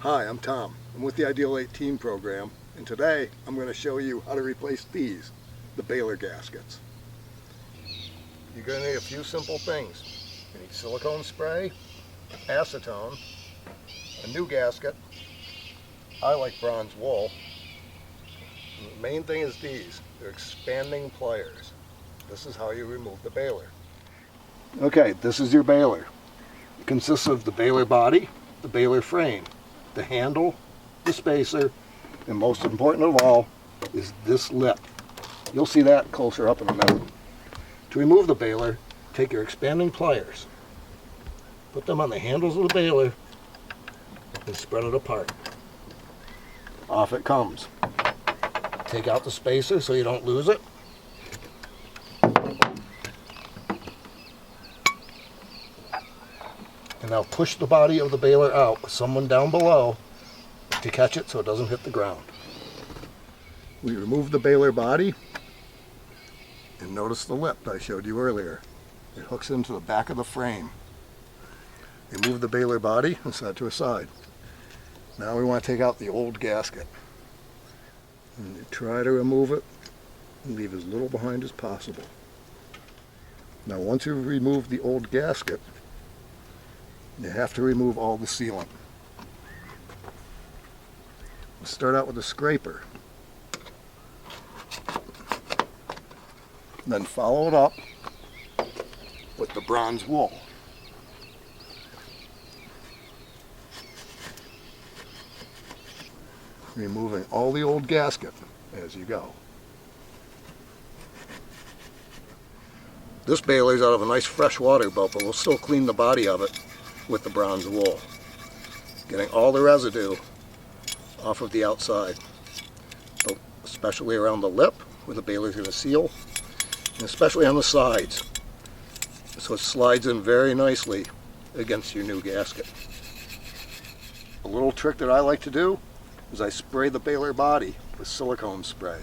Hi, I'm Tom. I'm with the Ideal 18 program, and today I'm going to show you how to replace these, the Baler gaskets. You're going to need a few simple things. You need silicone spray, acetone, a new gasket. I like bronze wool. And the main thing is these. They're expanding pliers. This is how you remove the baler. Okay, this is your baler. It consists of the baler body, the baler frame, the handle, the spacer, and most important of all is this lip. You'll see that closer up in a minute. To remove the baler, take your expanding pliers, put them on the handles of the baler, and spread it apart. Off it comes. Take out the spacer so you don't lose it. And now push the body of the baler out with someone down below to catch it so it doesn't hit the ground. We remove the baler body, and notice the lip I showed you earlier. It hooks into the back of the frame. Remove the baler body and set it to a side. Now we want to take out the old gasket. And you try to remove it and leave as little behind as possible. Now once you've removed the old gasket, you have to remove all the sealant. We'll start out with a scraper. Then follow it up with the bronze wool. Removing all the old gasket as you go. This baler's out of a nice fresh water boat, but we'll still clean the body of it with the bronze wool, getting all the residue off of the outside, especially around the lip where the baler's going to seal, and especially on the sides, so it slides in very nicely against your new gasket. A little trick that I like to do is I spray the baler body with silicone spray.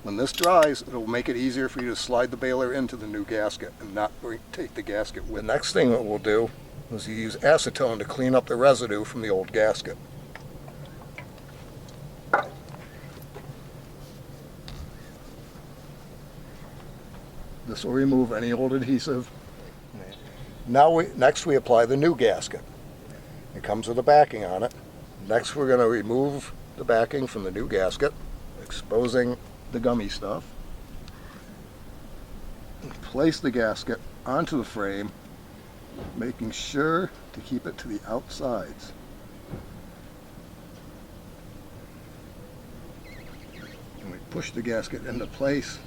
When this dries, it will make it easier for you to slide the baler into the new gasket and not take the gasket with. The next thing that we'll do is use acetone to clean up the residue from the old gasket. This will remove any old adhesive. Next we apply the new gasket. It comes with a backing on it. Next we're going to remove the backing from the new gasket, exposing the gummy stuff. Place the gasket onto the frame, making sure to keep it to the outsides. And we push the gasket into place.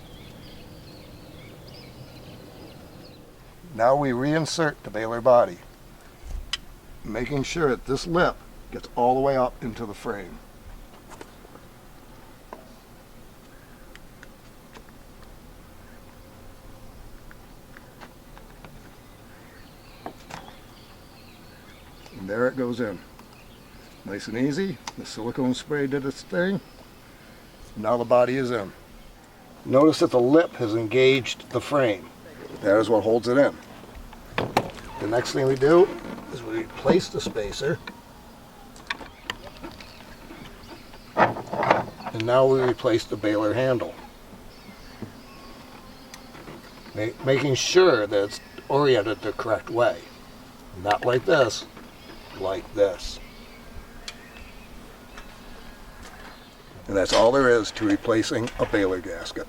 Now we reinsert the baler body, making sure that this lip gets all the way up into the frame. And there it goes in. Nice and easy. The silicone spray did its thing. Now the body is in. Notice that the lip has engaged the frame. That is what holds it in. The next thing we do is we replace the spacer. And now we replace the baler handle. Making sure that it's oriented the correct way. Not like this, like this. And that's all there is to replacing a baler gasket.